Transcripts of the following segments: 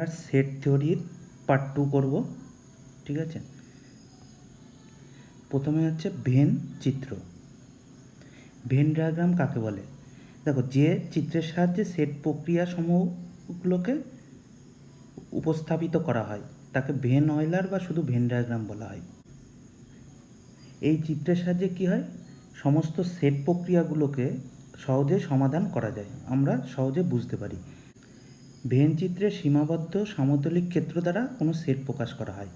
আর set থিওরির part 2 করব। ঠিক আছে, প্রথমে হচ্ছে ভেন চিত্র। ভেন ডায়াগ্রাম কাকে বলে? দেখো, যে চিত্রের সাহায্যে সেট প্রক্রিয়া সমূহগুলোকে উপস্থাপিত করা হয় তাকে ভেন অয়লার বা শুধু ভেন ডায়াগ্রাম বলা হয়। এই চিত্রের সাহায্যে কী হয়, সমস্ত সেট প্রক্রিয়াগুলোকে সহজে সমাধান করা যায়, আমরা সহজে বুঝতে পারি। ভেন চিত্রে সীমাবদ্ধ সমতলিক ক্ষেত্র দ্বারা কোনো সেট প্রকাশ করা হয়।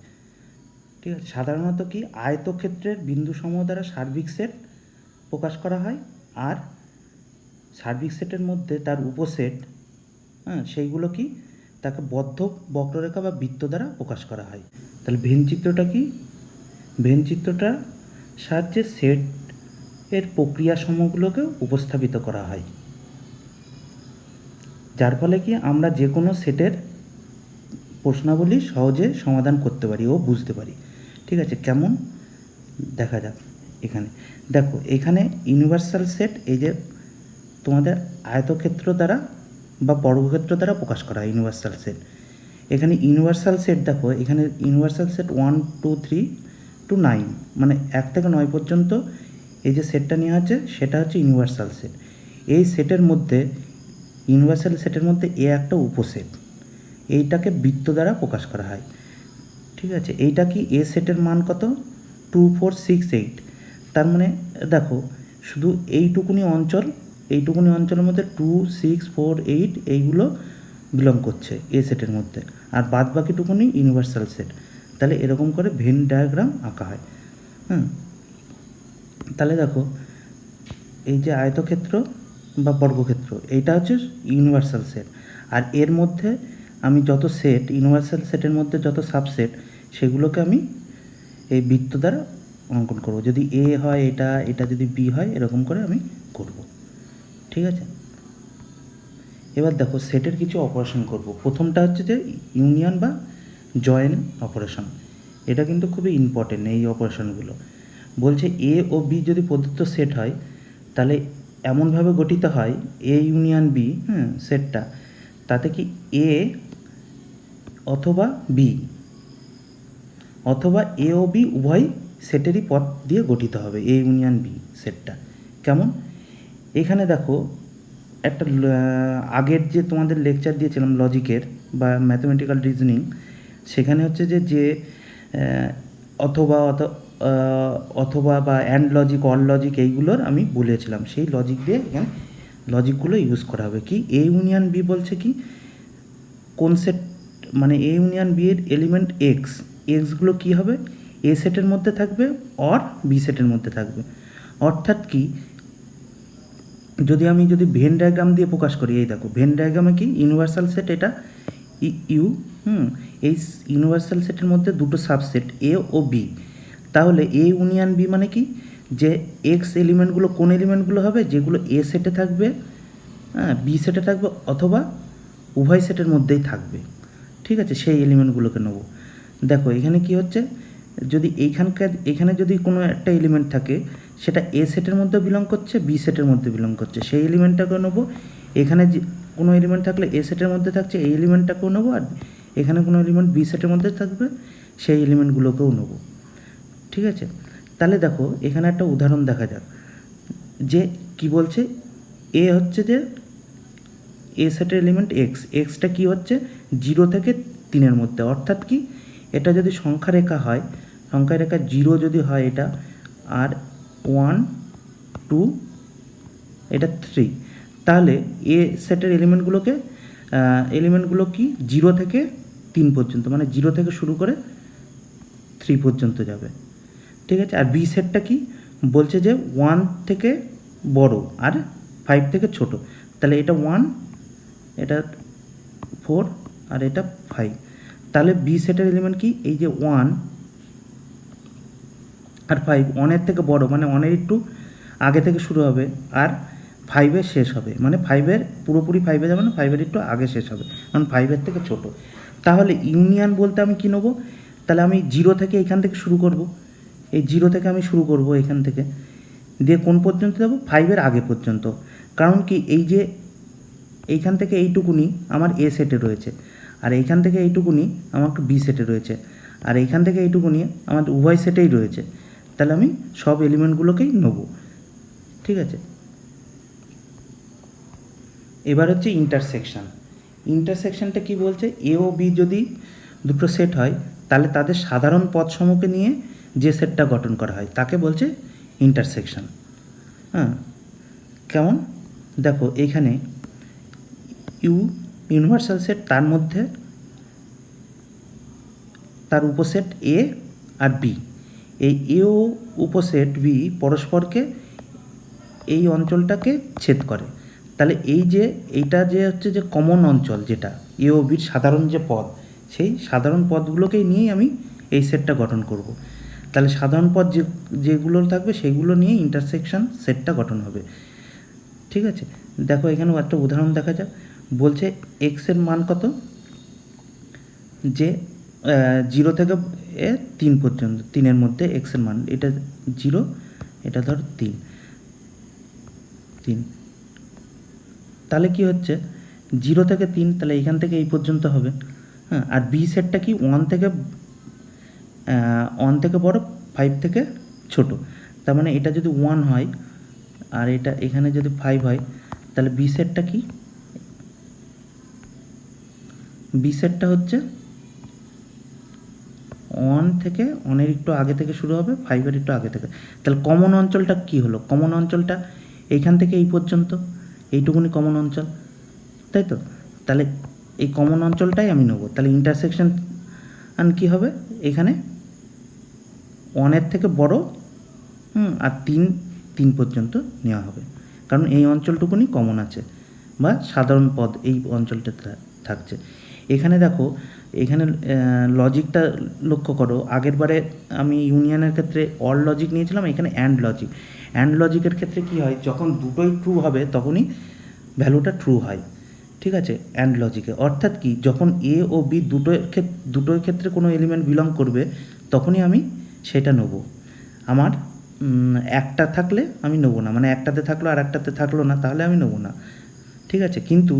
ঠিক আছে, সাধারণত কি আয়তক্ষেত্রের বিন্দুসমূহ দ্বারা সার্বিক সেট প্রকাশ করা হয়, আর সার্বিক সেটের মধ্যে তার উপসেট, সেইগুলো কি তাকে বদ্ধ বক্ররেখা বা বৃত্ত দ্বারা প্রকাশ করা হয়। তাহলে ভেন চিত্রটা কি? ভেন চিত্রটা সাহায্যে সেট এর প্রক্রিয়াসমূহগুলোকে উপস্থাপিত করা হয়, যার ফলে কি আমরা যে কোনো সেটের প্রশ্নাবলী সহজে সমাধান করতে পারি ও বুঝতে পারি। ঠিক আছে, কেমন দেখা যাক। এখানে দেখো, এখানে ইউনিভার্সাল সেট এই যে তোমাদের আয়তক্ষেত্র দ্বারা বা বর্গক্ষেত্র দ্বারা প্রকাশ করা হয় ইউনিভার্সাল সেট। এখানে ইউনিভার্সাল সেট দেখো, এখানে ইউনিভার্সাল সেট 1 2 3 to 9, মানে 1 থেকে 9 পর্যন্ত এই যে সেটটা নেওয়া আছে সেটা হচ্ছে ইউনিভার্সাল সেট। এই সেটের মধ্যে, ইউনিভার্সাল সেটের মধ্যে এ একটা উপসেট, এইটাকে বৃত্ত দ্বারা প্রকাশ করা হয়। ঠিক আছে, এইটা কি এ সেটের মান কত? 2 4 6 8। তার মানে দেখো, শুধু এইটুকুনি অঞ্চলের মধ্যে 2 6 4 8 এইগুলো বিলং করছে এ সেটের মধ্যে, আর বাদ বাকিটুকুনি ইউনিভার্সাল সেট। তাহলে এরকম করে ভেন ডায়াগ্রাম আঁকা হয়। তাহলে দেখো, এই যে আয়তক্ষেত্র বা বর্গক্ষেত্র, এইটা হচ্ছে ইউনিভার্সাল সেট, আর এর মধ্যে আমি যত সেট, ইউনিভার্সাল সেটের মধ্যে যত সাবসেট, সেগুলোকে আমি এই বৃত্ত দ্বারা অঙ্কন করব। যদি এ হয় এটা, এটা যদি বি হয়, এরকম করে আমি করব। ঠিক আছে, এবার দেখো সেটের কিছু অপারেশন করব। প্রথমটা হচ্ছে যে ইউনিয়ন বা জয়েন অপারেশন। এটা কিন্তু খুবই ইম্পর্টেন্ট এই অপারেশনগুলো। বলছে এ ও বি যদি প্রদত্ত সেট হয়, তাহলে এমনভাবে গঠিত হয় এ ইউনিয়ন বি, সেটটা, তাতে কি এ অথবা বি অথবা এ ও বি উভয় সেটেরই পদ দিয়ে গঠিত হবে এ ইউনিয়ন বি সেটটা। কেমন? এখানে দেখো, একটা আগের যে তোমাদের লেকচার দিয়েছিলাম লজিকের বা ম্যাথমেটিক্যাল রিজনিং, সেখানে হচ্ছে যে অথবা অথবা বা অ্যান্ড লজিক, অর লজিক, এইগুলোর আমি বলেছিলাম, সেই লজিক দিয়ে এখানে লজিকগুলো ইউজ করা হবে। কি এ ইউনিয়ন বি বলছে কি কোন সেট, মানে এ ইউনিয়ন বি এর এলিমেন্ট এক্সগুলো কী হবে, এ সেটের মধ্যে থাকবে অর বি সেটের মধ্যে থাকবে। অর্থাৎ কি, যদি ভেন ডায়াগ্রাম দিয়ে প্রকাশ করি, এই দেখো ভেন ডায়াগ্রামে কি ইউনিভার্সাল সেট এটা ইউ, এই ইউনিভার্সাল সেটের মধ্যে দুটো সাবসেট এ ও বি। তাহলে এ ইউনিয়ন বি মানে কি, যে এক্স এলিমেন্টগুলো কোন এলিমেন্টগুলো হবে, যেগুলো এ সেটে থাকবে, বি সেটে থাকবে, অথবা উভয় সেটের মধ্যেই থাকবে। ঠিক আছে, সেই এলিমেন্টগুলোকে নেব। দেখো এখানে কি হচ্ছে, যদি এখানে যদি কোনো একটা এলিমেন্ট থাকে, সেটা এ সেটের মধ্যে বিলং করছে, বি সেটের মধ্যে বিলং করছে, সেই এলিমেন্টটাকেও নেবো। এখানে যে কোনো এলিমেন্ট থাকলে এ সেটের মধ্যে থাকছে, এই এলিমেন্টটাকেও নেবো, আর এখানে কোনো এলিমেন্ট বি সেটের মধ্যে থাকবে, সেই এলিমেন্টগুলোকেও নেবো। ঠিক আছে, তাহলে দেখো এখানে একটা উদাহরণ দেখা যাক, যে কি বলছে, এ হচ্ছে যে এ সেটের এলিমেন্ট এক্সটা কি হচ্ছে 0 থেকে 3-এর মধ্যে। অর্থাৎ কি, এটা যদি সংখ্যা রেখা হয়, সংখ্যা রেখা 0 যদি হয় এটা, আর 1 2 এটা 3, তাহলে এ সেটের এলিমেন্টগুলো কি 0 থেকে 3 পর্যন্ত, মানে 0 থেকে শুরু করে 3 পর্যন্ত যাবে। ঠিক আছে, আর বি সেটটা কি বলছে, যে 1 থেকে বড় আর 5 থেকে ছোট। তাহলে এটা 1, এটা 4, আর এটা 5। তাহলে বি সেটের এলিমেন্ট কি, এই যে 1 আর 5, 1-এর থেকে বড় মানে 1-এর একটু আগে থেকে শুরু হবে, আর 5-এর শেষ হবে, মানে 5-এর পুরোপুরি 5-এ যাবে না, 5-এর একটু আগে শেষ হবে, কারণ 5-এর থেকে ছোট। তাহলে ইউনিয়ন বলতে আমি কী নেবো, তাহলে আমি 0 থেকে এখান থেকে শুরু করব, এই 0 থেকে আমি শুরু করব, এখান থেকে দিয়ে কোন পর্যন্ত যাবো, 5-এর আগে পর্যন্ত। কারণ কি, এই যে এইখান থেকে এইটুকুনি আমার এ সেটে রয়েছে, আর এইখান থেকে এইটুকুনি আমার বি সেটে রয়েছে, আর এইখান থেকে এইটুকুনি আমার উভয় সেটেই রয়েছে। তাহলে আমি সব এলিমেন্টগুলোকেই নেব। ঠিক আছে, এবার হচ্ছে ইন্টারসেকশন। ইন্টারসেকশনটা কি বলছে, এ ও বি যদি দুটো সেট হয় তাহলে তাদের সাধারণ পদসমূহকে নিয়ে যে সেটটা গঠন করা হয় তাকে বলছে ইন্টারসেকশন। হ্যাঁ, কেমন দেখো এখানে ইউ ইউনিভার্সাল সেট, তার মধ্যে তার উপসেট এ আর বি, এই এ ও উপসেট বি পরস্পরকে এই অঞ্চলটাকে ছেদ করে। তাহলে এই যে এইটা যে হচ্ছে যে কমন অঞ্চল, যেটা এ ও বির সাধারণ যে পদ, সেই সাধারণ পদগুলোকেই নিয়েই আমি এই সেটটা গঠন করব। তাহলে সাধারণ পদ যেগুলো থাকবে সেগুলো নিয়ে ইন্টারসেকশন সেটটা গঠন হবে। ঠিক আছে, দেখো এখানেও একটা উদাহরণ দেখা যাক। বলছে এক্সের মান কত, যে 0 থেকে 3 পর্যন্ত, 3-এর মধ্যে এক্সের মান, এটা 0, এটা ধর 3। তাহলে কি হচ্ছে 0 থেকে 3, তাহলে এইখান থেকে এই পর্যন্ত হবে। হ্যাঁ, আর বি সেটটা কি 1 থেকে বড়, 5 থেকে ছোট। তার মানে এটা যদি 1 হয় আর এটা এখানে যদি 5 হয়, তাহলে বি সেটটা কি, বি সেটটা হচ্ছে 1 থেকে, 1-এর একটু আগে থেকে শুরু হবে, 5-এর একটু আগে থেকে। তাহলে কমন অঞ্চলটা কি হলো, কমন অঞ্চলটা এইখান থেকে এই পর্যন্ত, এইটুকুনি কমন অঞ্চল, তাই তো। তাহলে এই কমন অঞ্চলটাই আমি নেব। তাহলে ইন্টারসেকশন কী হবে, এখানে 1-এর থেকে বড় আর 3 পর্যন্ত নেওয়া হবে, কারণ এই অঞ্চলটুকুনি কমন আছে বা সাধারণ পদ এই অঞ্চলটাতে থাকছে। এখানে দেখো, এখানে লজিকটা লক্ষ্য করো। আগের বারে আমি ইউনিয়নের ক্ষেত্রে অর লজিক নিয়েছিলাম, এখানে অ্যান্ড লজিক। অ্যান্ড লজিকের ক্ষেত্রে কি হয়, যখন দুটোই ট্রু হবে তখনই ভ্যালুটা ট্রু হয়। ঠিক আছে, অ্যান্ড লজিকে অর্থাৎ কি, যখন এ ও বি দুটোর ক্ষেত্রে কোনো এলিমেন্ট বিলং করবে তখনই আমি সেটা নেব। আমার একটা থাকলে আমি নেব না, মানে একটাতে থাকলো আর একটাতে থাকলো না, তাহলে আমি নেব না। ঠিক আছে, কিন্তু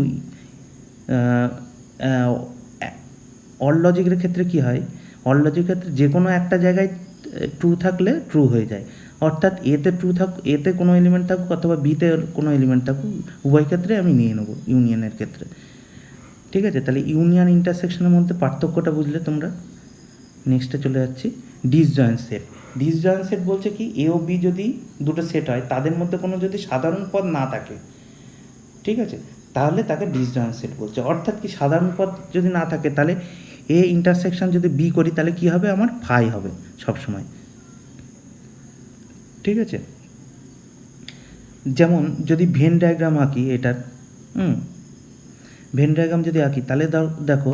অর লজিকের ক্ষেত্রে কি হয়, অর লজিকের ক্ষেত্রে যে কোনো একটা জায়গায় ট্রু থাকলে ট্রু হয়ে যায়। অর্থাৎ এতে কোনো এলিমেন্ট থাকুক অথবা বিতে কোনো এলিমেন্ট থাকুক, উভয় ক্ষেত্রে আমি নিয়ে নেব ইউনিয়নের ক্ষেত্রে। ঠিক আছে, তাহলে ইউনিয়ন ইন্টারসেকশনের মধ্যে পার্থক্যটা বুঝলে তোমরা। নেক্সটে চলে যাচ্ছি, ডিসজয়েন্ট সেট। ডিসজয়েন্ট সেট বলছে কি, এ ও বি যদি দুটো সেট হয়, তাদের মধ্যে কোনো যদি সাধারণ পদ না থাকে, ঠিক আছে, তাহলে তাকে ডিসজয়েন্ট সেট বলছে। অর্থাৎ কি, সাধারণ পদ যদি না থাকে তাহলে এ ইন্টারসেকশন যদি বি করি তাহলে কি হবে, আমার ফাই হবে সবসময়। ঠিক আছে, যেমন যদি ভেন ডায়াগ্রাম আঁকি এটার, ভেন ডায়াগ্রাম যদি আঁকি তাহলে দেখো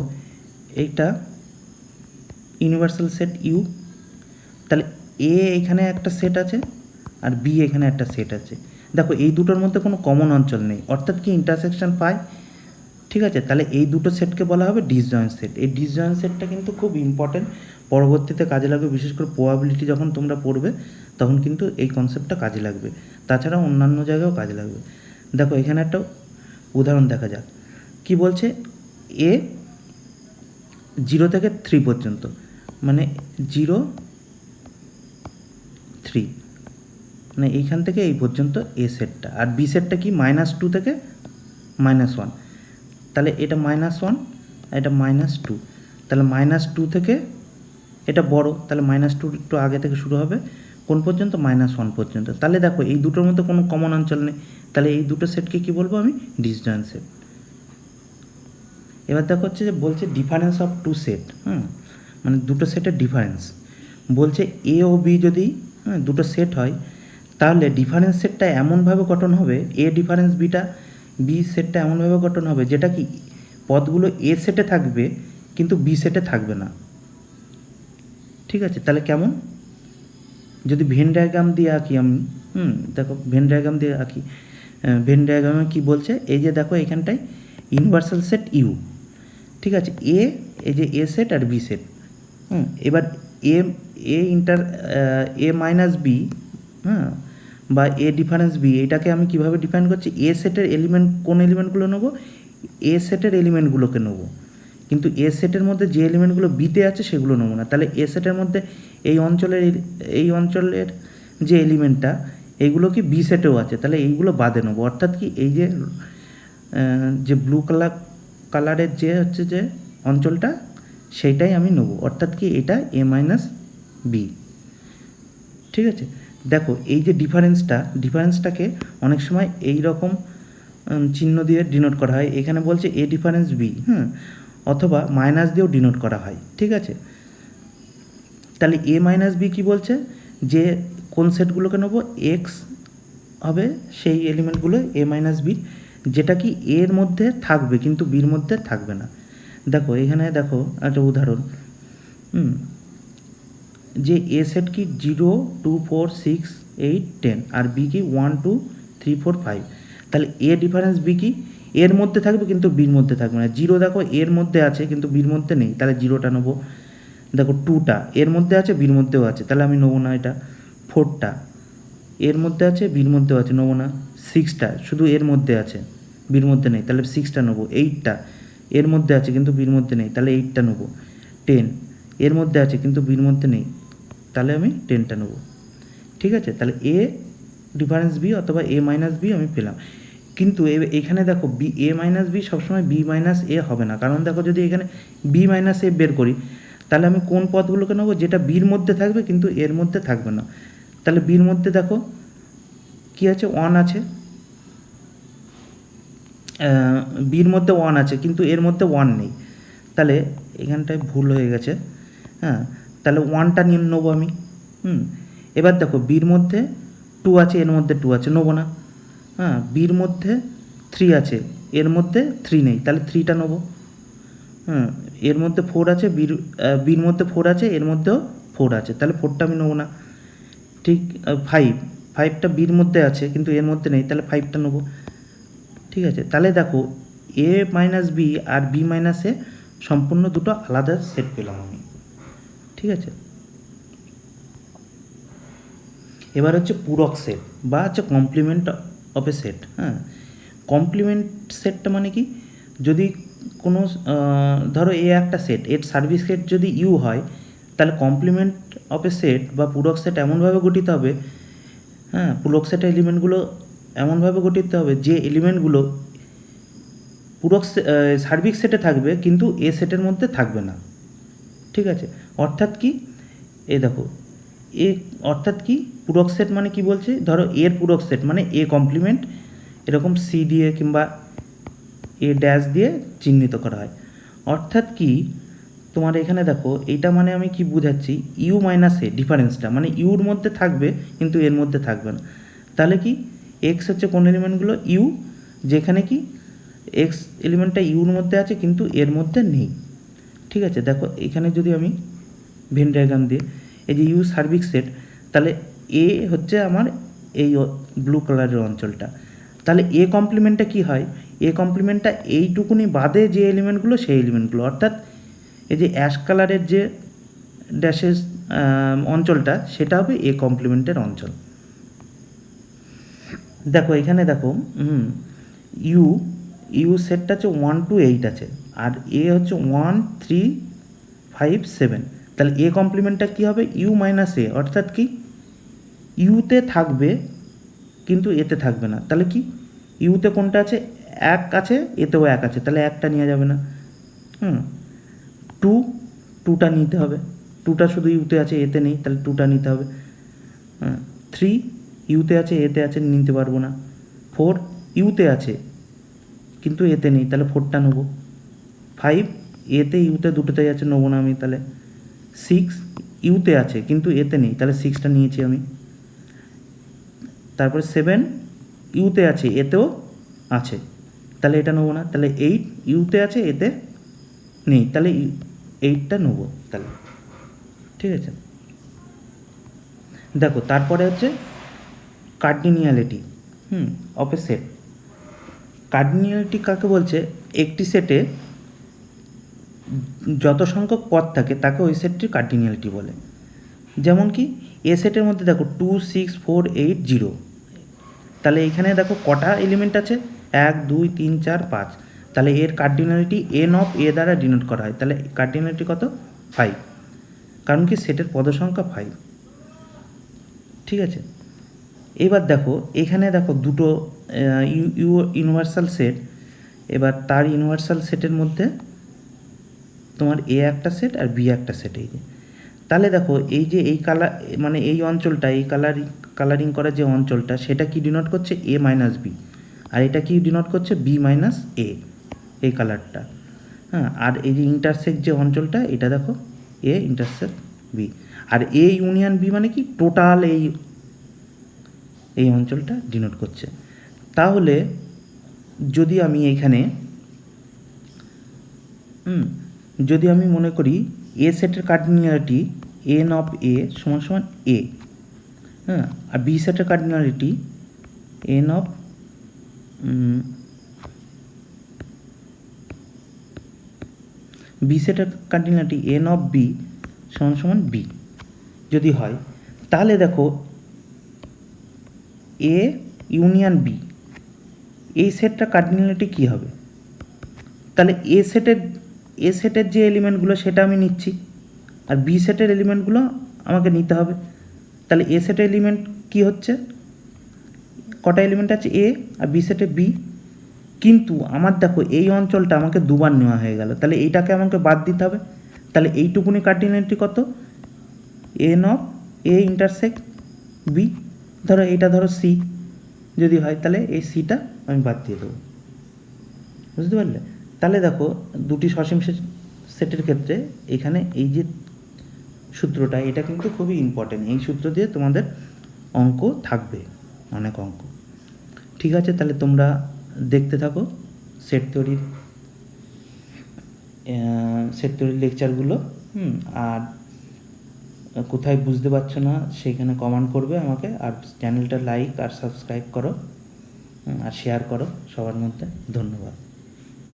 এইটা ইউনিভার্সাল সেট ইউ, তাহলে এ এখানে একটা সেট আছে আর বি এখানে একটা সেট আছে। দেখো এই দুটোর মধ্যে কোনো কমন অঞ্চল নেই, অর্থাৎ কি ইন্টারসেকশন পাই। ঠিক আছে, তাহলে এই দুটো সেটকে বলা হবে ডিসজয়েন্ট সেট। এই ডিসজয়েন্ট সেটটা কিন্তু খুব ইম্পর্টেন্ট, পরবর্তীতে কাজে লাগবে, বিশেষ করে প্রবাবিলিটি যখন তোমরা পড়বে তখন কিন্তু এই কনসেপ্টটা কাজে লাগবে, তাছাড়া অন্যান্য জায়গায়ও কাজে লাগবে। দেখো এখানে একটা উদাহরণ দেখা যাক। কি বলছে, এ 0 থেকে 3 পর্যন্ত, মানে 0, 3, মানে এইখান থেকে এই পর্যন্ত এ সেটটা, আর বি সেটটা কি -2 থেকে -1। তাহলে এটা -1, এটা -2, তাহলে -2 থেকে এটা বড়, তাহলে -2 একটু আগে থেকে শুরু হবে, কোন পর্যন্ত, -1 পর্যন্ত। তাহলে দেখো এই দুটোর মধ্যে কোনো কমন অঞ্চল নেই, তাহলে এই দুটো সেটকে কি বলবো আমি, ডিসজয়েন্ট সেট। এবার দেখো হচ্ছে যে বলছে ডিফারেন্স অফ টু সেট, মানে দুটো সেটের ডিফারেন্স। বলছে এ ও বি যদি দুটো সেট হয়, তাহলে ডিফারেন্স সেটটা এমনভাবে গঠন হবে, এ ডিফারেন্স বিটা বি সেটটা এমনভাবে গঠন হবে যেটা কি পদগুলো এ সেটে থাকবে কিন্তু বি সেটে থাকবে না। ঠিক আছে, তাহলে কেমন, যদি ভেন ডায়াগ্রাম দিয়ে আঁকি আমি, দেখো ভেন ডায়াগ্রাম দিয়ে আঁকি, ভেন ডায়াগ্রামে কী বলছে, এই যে দেখো এখানটায় ইউনিভার্সাল সেট ইউ, ঠিক আছে, এই যে এ সেট আর বি সেট, এবার এ মাইনাস বি, বা এ ডিফারেন্স বি, এটাকে আমি কিভাবে ডিফাইন করছি, এ সেটের এলিমেন্ট, কোন এলিমেন্টগুলো নেবো, এ সেটের এলিমেন্টগুলোকে নেবো। কিন্তু এ সেটের মধ্যে যে এলিমেন্টগুলো বিতে আছে সেগুলো নেবো না। তাহলে এ সেটের মধ্যে এই অঞ্চলের যে এলিমেন্টটা এইগুলো কি বি সেটেও আছে, তাহলে এইগুলো বাদে নেবো। অর্থাৎ কি এই যে ব্লু কালারের যে হচ্ছে যে অঞ্চলটা সেইটাই আমি নেবো। অর্থাৎ কি এটা এ মাইনাস বি। ঠিক আছে, দেখো এই যে ডিফারেন্সটাকে অনেক সময় এই রকম চিহ্ন দিয়ে ডিনোট করা হয়। এখানে বলছে এ ডিফারেন্স বি, অথবা মাইনাস দিয়েও ডিনোট করা হয়। ঠিক আছে, তাহলে এ মাইনাস বি কী বলছে, যে কোন সেটগুলোকে নেবো, এক্স হবে সেই এলিমেন্টগুলো এ মাইনাস বি, যেটা কি এর মধ্যে থাকবে কিন্তু বির মধ্যে থাকবে না। দেখো এখানে দেখো একটা উদাহরণ, যে এ সেট কি 0 2 4 6 8 10 আর বি কি 1 2 3 4 5, তাহলে এ ডিফারেন্স বি কি এর মধ্যে থাকবে কিন্তু বির মধ্যে থাকবে না। 0 দেখো এর মধ্যে আছে কিন্তু বির মধ্যে নেই, তাহলে 0টা নেবো। দেখো 2টা এর মধ্যে আছে বির মধ্যেও আছে, তাহলে আমি নেবো না এটা। 4টা এর মধ্যে আছে বির মধ্যেও আছে, নেবো না। 6টা শুধু এর মধ্যে আছে বির মধ্যে নেই, তাহলে 6টা নেবো। 8টা এর মধ্যে আছে কিন্তু বির মধ্যে নেই, তাহলে 8টা নেবো। 10 এর মধ্যে আছে কিন্তু বির মধ্যে নেই, তাহলে আমি 10টা নেবো। ঠিক আছে, তাহলে এ ডিফারেন্স বি অথবা এ মাইনাস বি আমি পেলাম। কিন্তু এখানে দেখো বি এ মাইনাস বি সবসময় বি মাইনাস এ হবে না, কারণ দেখো যদি এখানে বি মাইনাস এ বের করি তাহলে আমি কোন পদগুলোকে নেবো, যেটা বির মধ্যে থাকবে কিন্তু এর মধ্যে থাকবে না। তাহলে বির মধ্যে দেখো কি আছে, 1 আছে, বির মধ্যে 1 আছে কিন্তু এর মধ্যে 1 নেই, তাহলে এখানটায় ভুল হয়ে গেছে। তাহলে 1টা নিয়ে নেবো আমি। এবার দেখো বির মধ্যে 2 আছে, এর মধ্যে 2 আছে, নেবো না। বির মধ্যে 3 আছে, এর মধ্যে 3 নেই, তাহলে 3টা নেবো। এর মধ্যে 4 আছে, বির মধ্যে 4 আছে, এর মধ্যেও 4 আছে, তাহলে 4টা আমি নেবো না। ঠিক 5টা বির মধ্যে আছে কিন্তু এর মধ্যে নেই, তাহলে 5টা নেবো। ঠিক আছে, তাহলে দেখো এ মাইনাস বি আর বি মাইনাস এ সম্পূর্ণ দুটো আলাদা সেট পেলাম আমি। ঠিক আছে, এবার হচ্ছে পূরক সেট বা হচ্ছে কমপ্লিমেন্ট অফ এ সেট। কমপ্লিমেন্ট সেটটা মানে কি, যদি কোনো ধরো এ একটা সেট, এর সার্ভিস সেট যদি ইউ হয়, তাহলে কমপ্লিমেন্ট অফ এ সেট বা পূরক সেট এমনভাবে গঠিত হবে, পূরক সেটের এলিমেন্টগুলো এমনভাবে গঠিত হবে যে এলিমেন্টগুলো পূরক সার্বিক সেটে থাকবে কিন্তু এ সেটের মধ্যে থাকবে না। ঠিক আছে, অর্থাৎ কি দেখো অর্থাৎ কি পূরক সেট মানে কি বলছে, ধরো এর পূরক সেট মানে এ কমপ্লিমেন্ট, এরকম সি দিয়ে কিংবা এ ড্যাশ দিয়ে চিহ্নিত করা হয়। অর্থাৎ কি তোমার এখানে দেখো এইটা মানে আমি কি বুঝাচ্ছি, ইউ মাইনাস এ ডিফারেন্সটা মানে ইউর মধ্যে থাকবে কিন্তু এর মধ্যে থাকবে না। তাহলে কি এক্স হচ্ছে কোন এলিমেন্টগুলো, ইউ, যেখানে কি এক্স এলিমেন্টটা ইউর মধ্যে আছে কিন্তু এর মধ্যে নেই। ঠিক আছে, দেখো এখানে যদি আমি ভেন ডায়াগ্রাম দিয়ে এই যে ইউ সার্বিক সেট, তাহলে এ হচ্ছে আমার এই ব্লু কালারের অঞ্চলটা, তাহলে এ কমপ্লিমেন্টটা কি হয়, এ কমপ্লিমেন্টটা এইটুকুনি বাদে যে এলিমেন্টগুলো সেই এলিমেন্টগুলো, অর্থাৎ এই যে অ্যাশ কালারের যে ড্যাশের অঞ্চলটা সেটা হবে এ কমপ্লিমেন্টের অঞ্চল। দেখো এখানে দেখো ইউ সেটটা হচ্ছে 1 to 8 আছে আর এ হচ্ছে 1 3 5 7, তাহলে এ কমপ্লিমেন্টটা কী হবে, ইউ মাইনাস এ, অর্থাৎ কি ইউতে থাকবে কিন্তু এতে থাকবে না। তাহলে কি ইউতে কোনটা আছে, 1 আছে, এতেও 1 আছে, তাহলে 1টা নেওয়া যাবে না। 2টা নিতে হবে, 2টা শুধু ইউতে আছে এতে নেই, তাহলে 2টা নিতে হবে। 3 ইউতে আছে এতে আছে, নিতে পারবো না। 4 ইউতে আছে কিন্তু এতে নেই, তাহলে 4টা নেবো। 5 এতে ইউতে দুটোতেই আছে, নেবো না আমি, তাহলে 6 ইউতে আছে কিন্তু এতে নেই, তাহলে 6টা নিয়েছি আমি। তারপরে 7 ইউতে আছে এতেও আছে, তাহলে এটা নেবো না। তাহলে 8 ইউতে আছে এতে নেই, তাহলে 8টা নেবো তাহলে। ঠিক আছে, দেখো তারপরে হচ্ছে কার্ডিনিয়ালিটি অফ এ সেট। কার্ডিনিয়ালিটি কাকে বলছে, একটি সেটে যত সংখ্যক পদ থাকে তাকে ওই সেটটির কার্ডিনিয়ালিটি বলে। যেমন কি এ সেটের মধ্যে দেখো 2 6 4 8 0, তাহলে এখানে দেখো কটা এলিমেন্ট আছে, 1 2 3 4 5, তাহলে এর কার্ডিনালিটি এন অফ এ দ্বারা ডিনোট করা হয়, তাহলে কার্ডিনালিটি কত 5, কারণ কি সেটের পদসংখ্যা 5। ঠিক আছে, এবার দেখো এখানে দেখো দুটো ইউনিভার্সাল সেট, এবার তার ইউনিভার্সাল সেটের মধ্যে তোমার এ একটা সেট আর বি একটা সেট। এই যে তাহলে দেখো এই যে এই কালার মানে এই অঞ্চলটা, এই কালারিং করা যে অঞ্চলটা সেটা কি ডিনোট করছে এ মাইনাস বি, আর এটা কি ডিনোট করছে বি মাইনাস এ, এই কালারটা। হ্যাঁ, আর এই যে ইন্টারসেক্ট যে অঞ্চলটা এটা দেখো এ ইন্টারসেক্ট বি, আর এ ইউনিয়ন বি মানে কি টোটাল এই অঞ্চলটা ডিনোট করছে। তাহলে যদি আমি এইখানে যদি আমি মনে করি এ সেটের কার্ডিনালিটি এন অফ এ সমান সমান এ, হ্যাঁ, আর বি সেটের কার্ডিনালিটি এন অফ বি সেটের কার্ডিনালিটি এন অফ বি সমান সমান বি যদি হয়, তাহলে দেখো এ ইউনিয়ন বি এই সেটটা কার্ডিনালিটি কী হবে, তাহলে এ সেটের যে এলিমেন্টগুলো সেটা আমি নিচ্ছি, আর বি সেটের এলিমেন্টগুলো আমাকে নিতে হবে। তাহলে এ সেটের এলিমেন্ট কী হচ্ছে, কটা এলিমেন্ট আছে এ, আর বি সেটে বি, কিন্তু আমার দেখো এই অঞ্চলটা আমাকে দুবার নেওয়া হয়ে গেল, তাহলে এইটাকে আমাকে বাদ দিতে হবে। তাহলে এইটুকুনি কার্ডিনালিটি কত n of a intersect b, ধরো এটা ধরো সি যদি হয়, তাহলে এই সিটা আমি বাদ দিয়ে দেবো, বুঝতে পারলে। তাহলে দেখো দুটি সসীম সেটের ক্ষেত্রে এখানে এই যে সূত্রটা এটা কিন্তু খুবই ইম্পর্টেন্ট, এই সূত্র দিয়ে তোমাদের অঙ্ক থাকবে, অনেক অঙ্ক। ঠিক আছে, তাহলে তোমরা দেখতে থাকো সেট থিওরির লেকচারগুলো। আর কোথায় বুঝতে পারছো না সেখানে কমেন্ট করবে আমাকে, আর চ্যানেলটা লাইক আর সাবস্ক্রাইব করো, আর শেয়ার করো সবার মধ্যে। ধন্যবাদ।